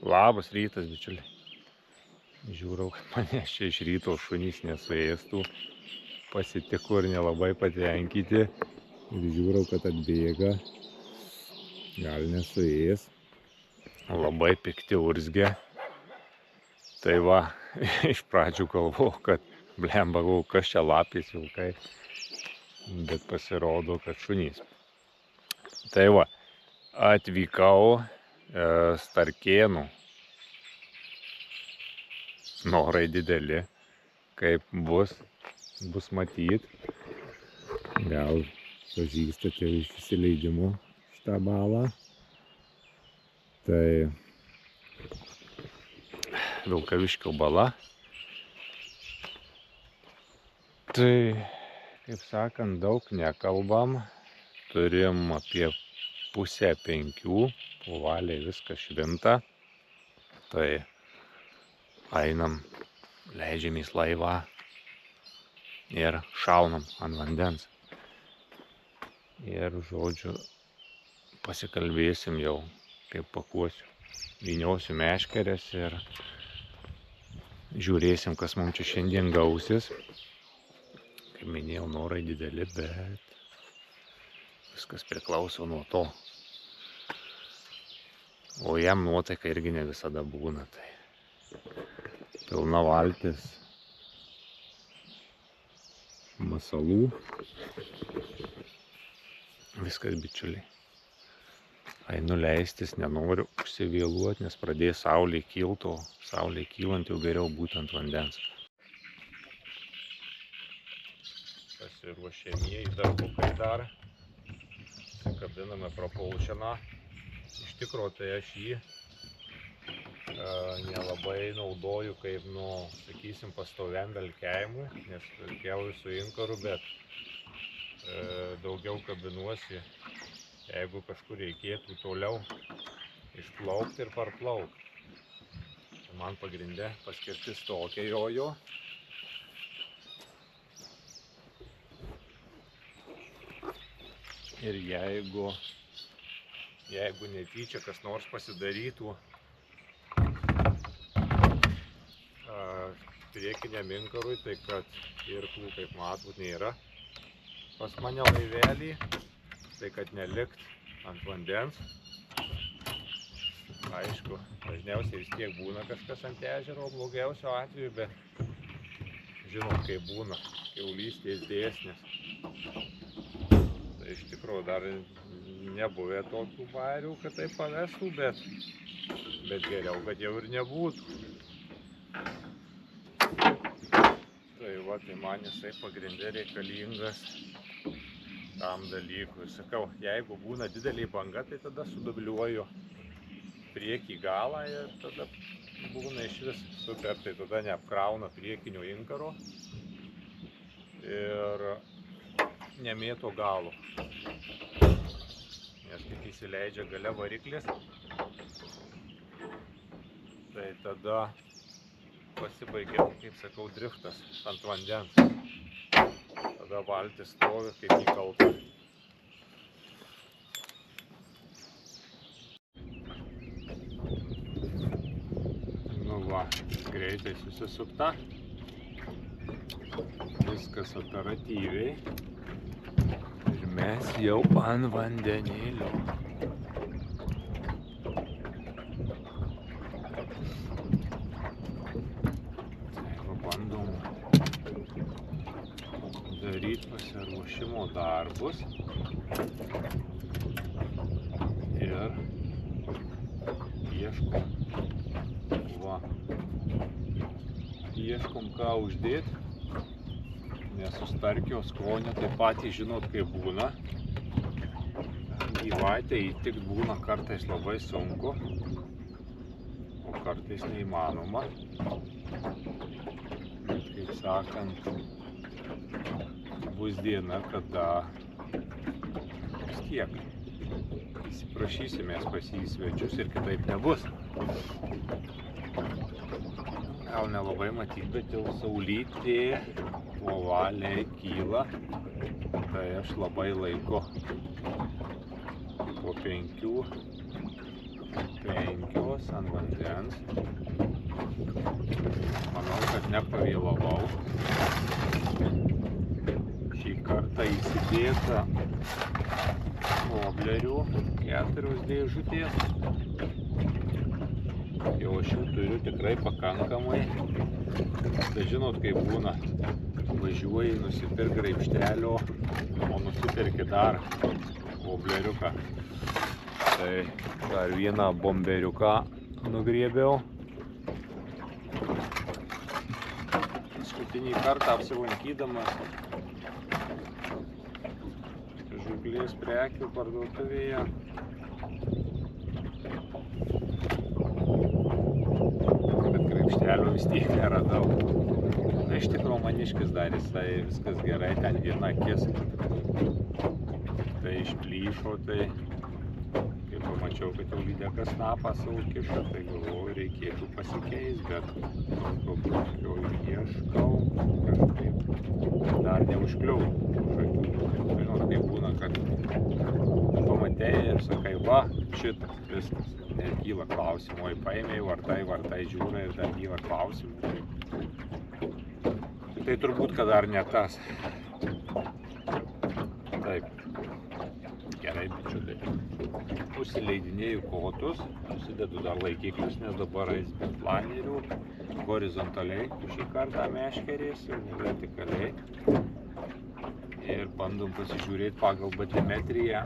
Labas rytas, bičiuliai. Žiūrau, kad manęs čia iš ryto šunys nesuėstų. Pasitiko ir nelabai patenkinti. Ir žiūrau, kad atbėga. Gal nesuės. Labai pikti urzgė. Tai va, iš pradžių galvojau, kad blemba, kas čia lapės vilkai. Bet pasirodo, kad šunys. Tai va, atvykau Starkėnų. Norai dideli, kaip bus matyt. Gal pažįstate iš įsileidimų šitą balą. Tai Vilkaviškio bala. Tai, kaip sakant, daug nekalbam. Turim apie 4:30, po valiai viskas švinta. Tai einam, leidžiamės laivą ir šaunam ant vandens. Ir, žodžiu, pasikalbėsim jau, kaip pakuosiu. Vyniosiu meškeres ir žiūrėsim, kas mums čia šiandien gausis. Kaip minėjau, norai dideli, bet viskas priklauso nuo to. O jam nuotaika irgi ne visada būna. Tai pilna valtis masalų. Viskas, bičiuliai. Einu leistis, nenoriu užsivėluoti, nes pradės saulė kilt, o saulė kylant jau geriau būtent vandens. Pasiruošėmieji darbukai dar. Kabiname propulsioną. Iš tikro, tai aš jį nelabai naudoju kaip, sakysim, pastoviam velkiavimui, nes velkiauju su inkaru, bet daugiau kabinuosi, jeigu kažkur reikėtų toliau išplaukti ir parplaukti. Man pagrinde paskirtis tokia jojo. Ir jeigu netyčia kas nors pasidarytų priekiniam inkarui, tai kad irklų, kaip matot, nėra pas mane laivelį, tai kad nelikt ant vandens. Aišku, dažniausiai vis tiek būna kažkas ant ežero, blogiausio atveju, bet žinom, kaip būna kiaulystės dėsnis. Tai iš tikrųjų dar nebuvę tokių bajerių, kad tai pavestų, bet geriau, kad jau ir nebūtų. Tai va, tai man jisai pagrindė reikalingas tam dalykui. Sakau, jeigu būna didelė banga, tai tada sudubliuoju priekį galą ir tada būna iš vis super, tai tada neapkrauna priekinio inkaro ir nemėto galo. Nes tik įsileidžia gale variklis, tai tada pasibaigia, kaip sakau, driftas ant vandens. Tada valtis stovi kaip įkalta. Nu va, greitai susisukta. Viskas operatyviai. Ir mes jau ant vandenėlio. Bandom daryti pasiruošimo darbus ir ieškom ką uždėti, nes su Starkio skoniu taip pat žinot, kaip būna. Gyvatę įtikt būna kartais labai sunku, o kartais neįmanoma. Kaip sakant, bus diena, kada vis tiek įsiprašysimės pas jį svečius ir kitaip nebus. Gal nelabai matyti, bet jau saulytė po valiai kyla, tai aš labai laiku po 5 5 ant vandens. Manau, kad nepavėlavau. Šį kartą įsidėta voblerių 4 dėžutės. Jau aš jų turiu tikrai pakankamai. Tai žinot, kaip būna, važiuoji nusipirk graibštelio, o nusipirki dar vobleriuką. Tai dar vieną bomberiuką nugriebiau. Paskutinį kartą apsilankydamas žuklės prekių parduotuvėje. Bet graibštelio vis tiek neradau. Na, iš tikrųjų maniškis dar jisai viskas gerai, ten viena akis. Tai išplyšo, tai kai pamačiau, kad jau lydekas snapą sukiša, tai galvoju, reikėtų pasikeis, bet tokio ieškau, kažkaip dar neužkliau už akių. Žinot, kaip būna, kad pamatei ir sakai, va, šitas, viskas, nekyla klausimų, paėmėjai, vartai, žiūra ir dar kyla klausimų. Tai turbūt, kad dar ne tas. Taip. Gerai, bičiuliai. Užsileidinėju kotus, susidedu dar laikiklius, nes dabar eis be planerių, horizontaliai šį kartą meškerės ir vertikaliai. Ir bandom pasižiūrėti pagal batimetriją,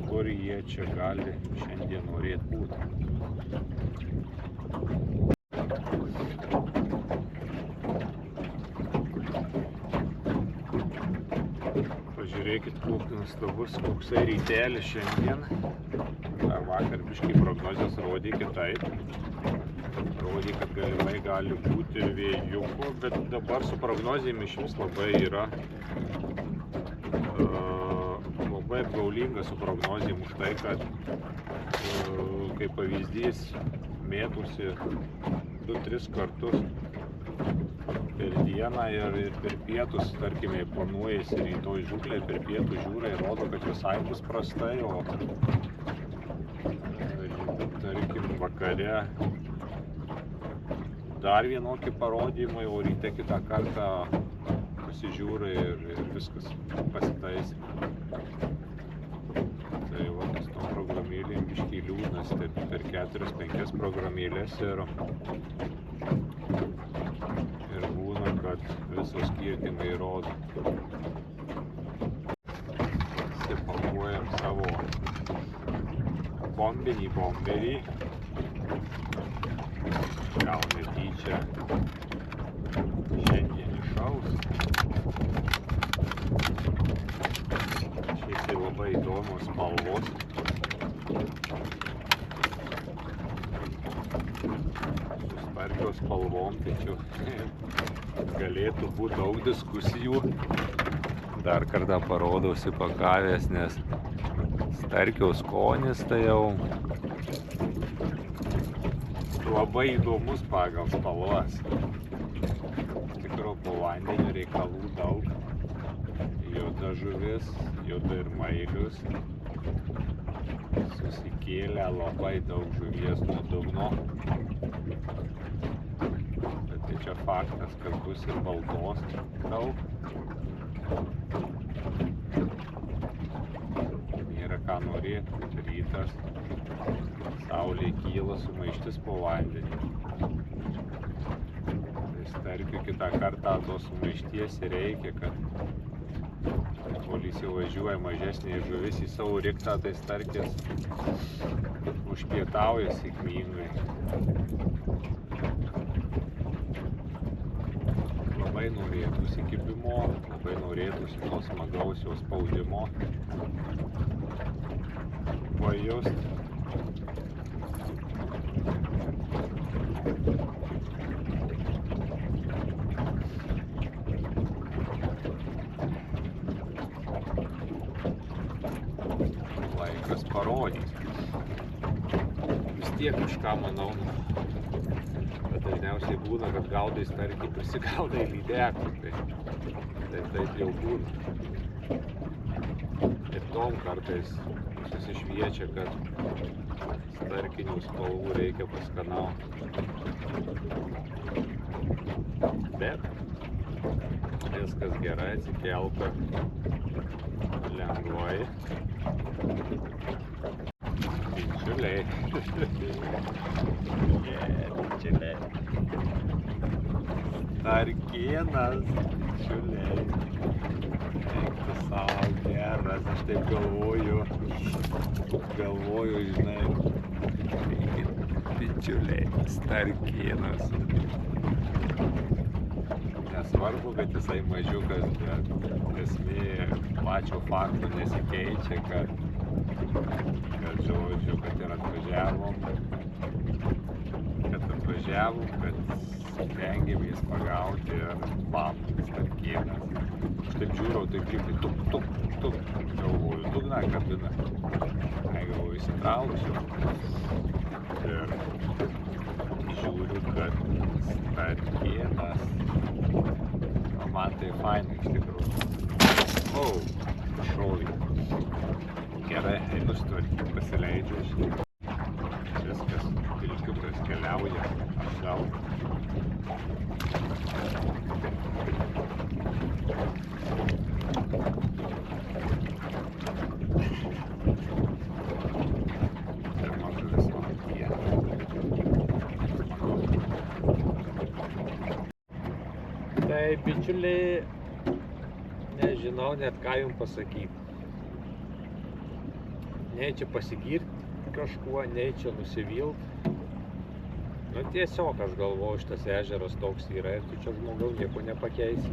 kur jie čia gali šiandien norėti būti. Pažiūrėkit, koks nuostabus, koksai rytelis šiandien. Dar vakar biškai prognozės rodė kitaip. Rodė, kad galimai gali būti ir vėjuko, bet dabar su prognozėmis iš vis labai yra labai apgaulinga su prognozėm už tai, kad kaip pavyzdys mėtusi 2-3 kartus per dieną ir per pietus, tarkime, planuojasi rytoj žuklė, per pietų žiūra ir rodo, kad visai bus prastai, o tarkim vakare dar vienokie parodymai, o ryte kitą kartą pasižiūra ir viskas pasitaisė. Tai va, su tom programėlėm biškai liūdnas, tai per 4-5 programėlės ir būna, kad visos skirtimai rodo. Pakuojam savo bomberį. Gal netyčia šiandien iššaus. Šiaip tai labai įdomios spalvos. Su starkios spalvom, tačiau galėtų būti daug diskusijų. Dar kartą parodausi pakavęs, nes starkiaus skonis tai jau labai įdomus pagal spalvas. Iš tikrųjų, po vandeniu reikalų daug. Juoda žuvis, juoda ir mailius. Susikėlė labai daug žuvies nuo dugno. Bet tai čia faktas, kad bus ir baltos daug. Nėra ką norėti, rytas. Saulė kyla, sumaištis po vandenį. Tai starkių kitą kartą tos sumaišties reikia, kad kol įsivažiuoja mažesnė žuvis į savo riktą, tai starkės užpietauja sėkmingai. Labai norėtųsi kibimo, labai norėtųsi to smagaus jo spaudimo pajust. Laikas parodys. Vis tiek kažką manau, bet dažniausiai būna, kad gaudai starkį prisigaudai lydekų, tai taip jau būna. Ir tom kartais susišviečia, kad starkinių spalvų reikia paskanauti. Bet viskas gerai, atsikelta lengvai. Bičiuliai. Bičiuliai. Starkėnas, bičiuliai. Eiktų savo geras, aš taip galvoju, žinai, bičiuliai, starkėnas. Nesvarbu, kad jisai mažiukas, bet esmė pačio fakto nesikeičia, kad žodžiu, kad ir atvažiavom, kad stengiamės pagauti ir bam, starkėnas. Aš taip žiūrau, taip kaip tuk, galvoju, dugną kabina. Galvoju, įsitrauksiu. Ir žiūriu, kad starkėnas. O man tai fainai iš tikrųjų. O, šovį. Gerai, einu sutvarkyti, pasileidžiu. Viskas, vilkiukas keliauja atgal. Tai bičiuliai, nežinau net ką jums pasakyti. Nei čia pasigirti kažkuo, nei čia nusivilt. Nu tiesiog aš galvoju, šitas ežeras toks yra ir tu čia žmogaus nieko nepakeisi.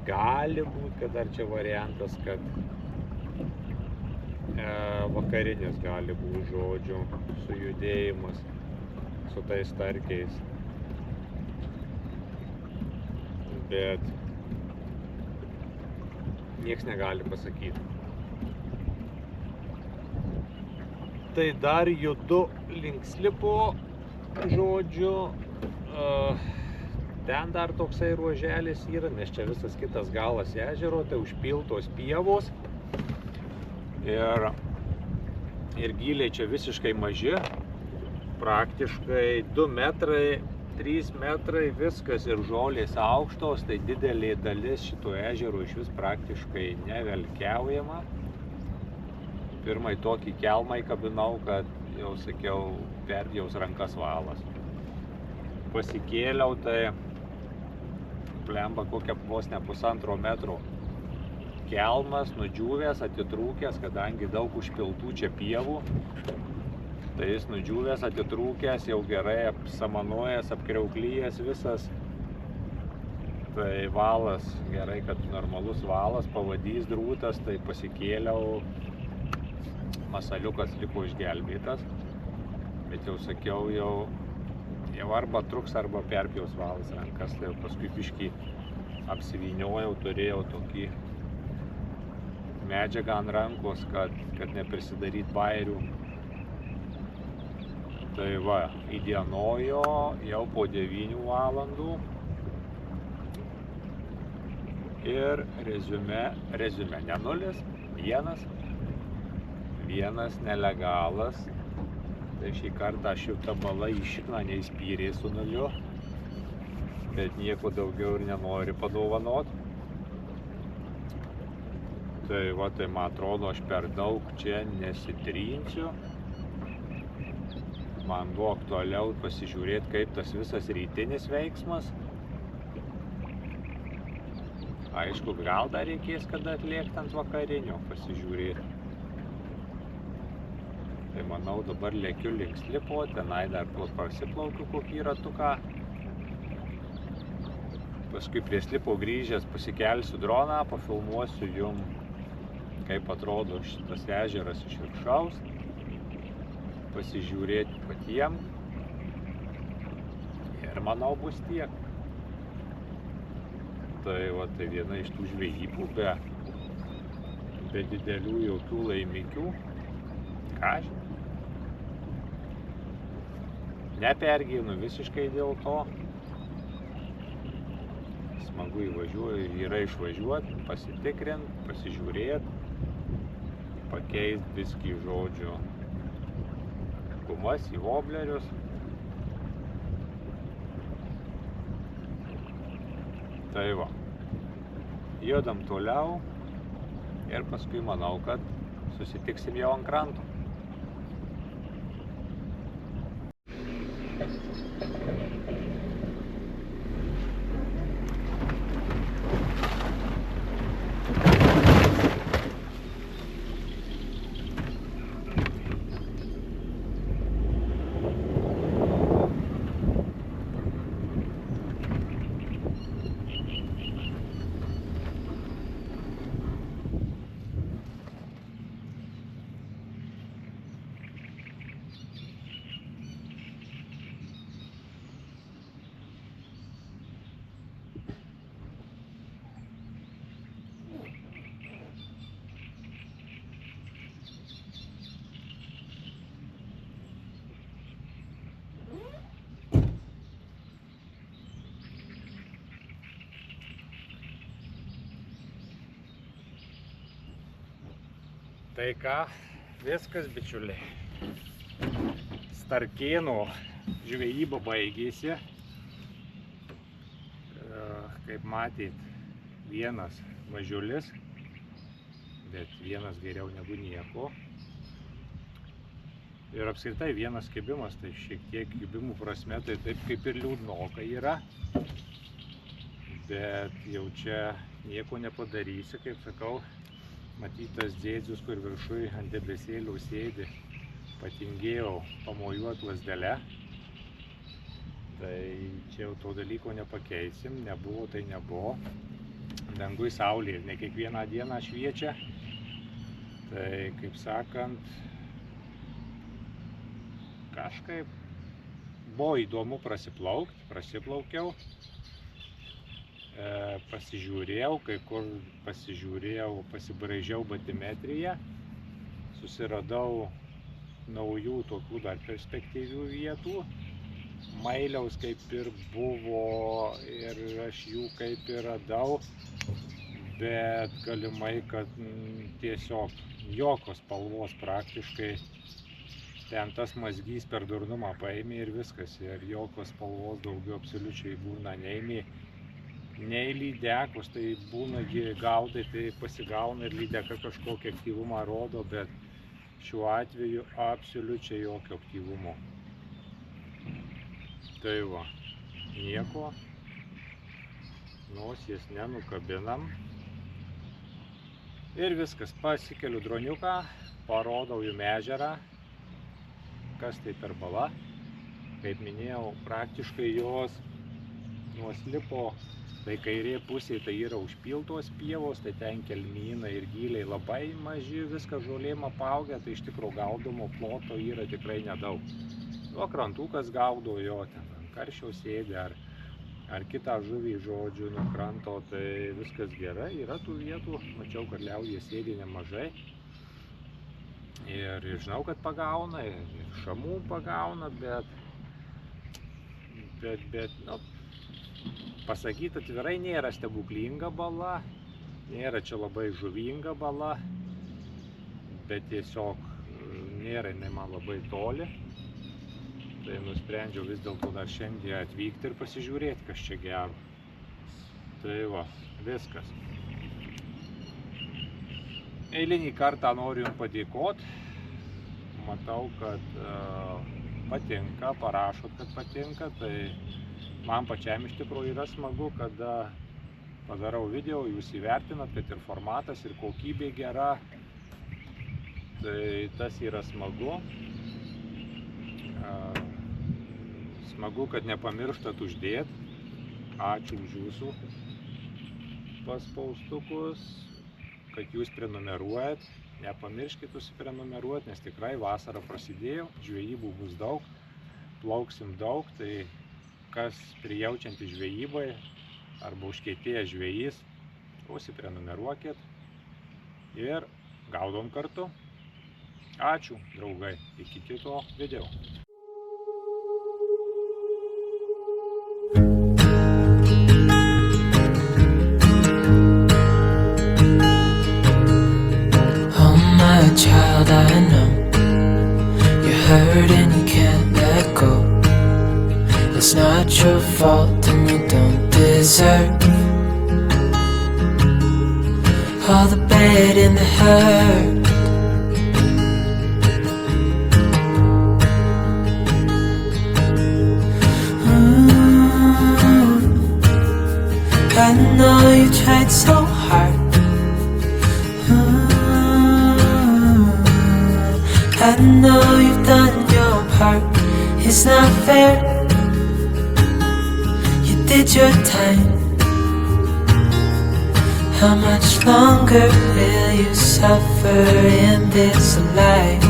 Gali būt, kad dar čia variantas, kad vakarinis gali būti, žodžiu, sujudėjimas su tais starkiais. Bet nieks negali pasakyti. Tai dar judu link slipo, žodžiu, ten dar toksai ruoželis yra, nes čia visas kitas galas ežero, tai užpiltos pievos ir gyliai čia visiškai maži, praktiškai 2 metrai, 3 metrai, viskas ir žolės aukštos, tai didelė dalis šito ežero iš vis praktiškai nevelkiaujama. Pirmai tokį kelmą įkabinau, kad jau sakiau, perdjaus rankas valas. Pasikėliau, tai plemba kokia vos ne 1,5 metro. Kelmas nudžiūvęs, atitrūkęs, kadangi daug užpiltų čia pievų. Tai jis nudžiūvęs, atitrūkęs, jau gerai apsamanojęs, apkriauklyjęs visas. Tai valas, gerai, kad normalus valas, pavadys drūtas, tai pasikėliau. Masaliukas liko išgelbėtas, bet jau sakiau, jau arba truks, arba perpjaus valas rankas, tai jau paskui biškį apsivyniojau, turėjau tokį medžiagą ant rankos, kad neprisidaryt bairių. Tai va, įdienojo jau po 9 valandų ir reziume ne 0, 1 nelegalas, tai šį kartą aš jau tą balą į šikną neįspyrė su 0, bet nieko daugiau ir nenori padovanot. Tai va, tai man atrodo, aš per daug čia nesitrinsiu. Man buvo aktualiau pasižiūrėti, kaip tas visas rytinis veiksmas. Aišku, gal dar reikės kada atliekti ant vakarinio pasižiūrėti. Tai manau, dabar lėkiu link slipo, tenai dar prasiplaukiu kokį ratuką. Paskui prie slipo grįžęs pasikelsiu droną, pafilmuosiu jum, kaip atrodo šitas ežeras iš viršaus. Pasižiūrėti patiem. Ir manau, bus tiek. Tai va, tai viena iš tų žvejybų be didelių jau tų laimikių. Ką žinai? Nepergyvenu visiškai dėl to. Smagu yra išvažiuoti, pasitikrinti, pasižiūrėti, pakeisti viskį žodžių gumas, į voblerius. Tai va, judam toliau ir paskui manau, kad susitiksim jau ant kranto. Tai ką, viskas, bičiuliai. Starkėnų žvejyba baigėsi. Kaip matėt, vienas mažiulis, bet vienas geriau negu nieko. Ir apskritai vienas kibimas, tai šiek tiek kibimų prasme, tai taip kaip ir liūdnoka yra. Bet jau čia nieko nepadarysi, kaip sakau. Matytas dėdžius, kur viršui ant debesėlių sėdi, patingėjau pamojuot lasdelę. Tai čia jau to dalyko nepakeisim, nebuvo tai nebuvo. Dangui saulė ne kiekvieną dieną šviečia. Tai kaip sakant, kažkaip buvo įdomu prasiplaukiau. Pasižiūrėjau, kai kur pasibraižiau batimetriją, susiradau naujų tokių dar perspektyvių vietų. Mailiaus kaip ir buvo ir aš jų kaip ir radau, bet galimai, kad tiesiog jokios spalvos praktiškai ten tas mazgys per durnumą paėmė ir viskas, ir jokios spalvos daugiau absoliučiai būna neėmė. Nei lydekus, tai būna gaudai, tai pasigauna ir lydeka kažkokį aktyvumą rodo, bet šiuo atveju absoliučiai jokio aktyvumo. Tai va, nieko, nosies nenukabinam. Ir viskas, pasikeliu droniuką, parodau jums ežerą, kas tai per bala. Kaip minėjau, praktiškai jos nuoslipo. Tai kairė pusė tai yra užpiltos pievos, tai ten kelmynai ir gyliai labai maži, viskas žolėm apaugę, tai iš tikrųjų gaudomo ploto yra tikrai nedaug. O krantukas gaudo jo, ten ant karščio sėdi ar kitą žuvį, žodžiu, nuo kranto, tai viskas gerai. Yra tų vietų, mačiau, kad liaudyje sėdi nemažai. Ir žinau, kad pagauna, ir šamų pagauna, bet nu, pasakyti atvirai, nėra stebuklinga bala, nėra čia labai žuvinga bala, bet tiesiog nėra jinai man labai toli. Tai nusprendžiau vis dėlto dar šiandien atvykti ir pasižiūrėti, kas čia gero. Tai va, viskas. Eilinį kartą noriu jums padėkoti. Matau, kad patinka, parašot, kad patinka. Tai man pačiam iš tikrųjų yra smagu, kada padarau video, jūs įvertinat, kad ir formatas, ir kokybė gera. Tai tas yra smagu. Smagu, kad nepamirštat uždėti. Ačiū už jūsų paspaustukus, kad jūs prenumeruojat. Nepamirškit užsiprenumeruoti, nes tikrai vasara prasidėjo, žvejybų bus daug, plauksim daug. Tai kas prijaučianti žvejybai arba užkietėjęs žvejys, užsiprenumeruokit ir gaudom kartu. Ačiū, draugai, iki kito video. Oh my child, I know you're hurt and you it's not your fault and you don't deserve all the bad and the hurt. I know you tried so hard. I know you've done your part. It's not fair. You did your time. How much longer will you suffer in this life?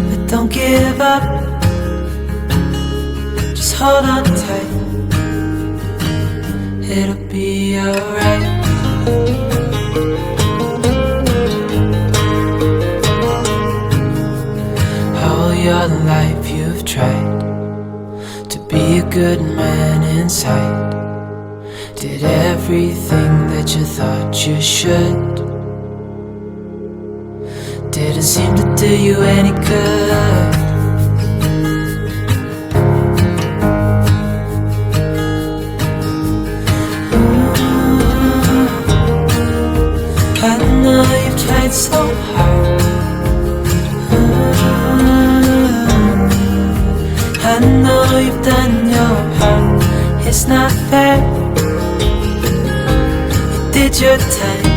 But don't give up. Just hold on tight. It'll be alright. All your life you've tried to be a good man inside. Did everything that you thought you should. Didn't seem to do you any good. I know you've tried so hard. I know you've done your part. It's not fair. You did your time.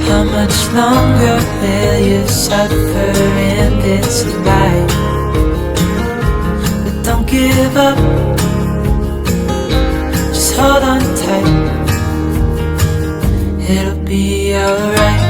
How much longer will you suffer in this life? But don't give up. Just hold on tight. It'll be alright.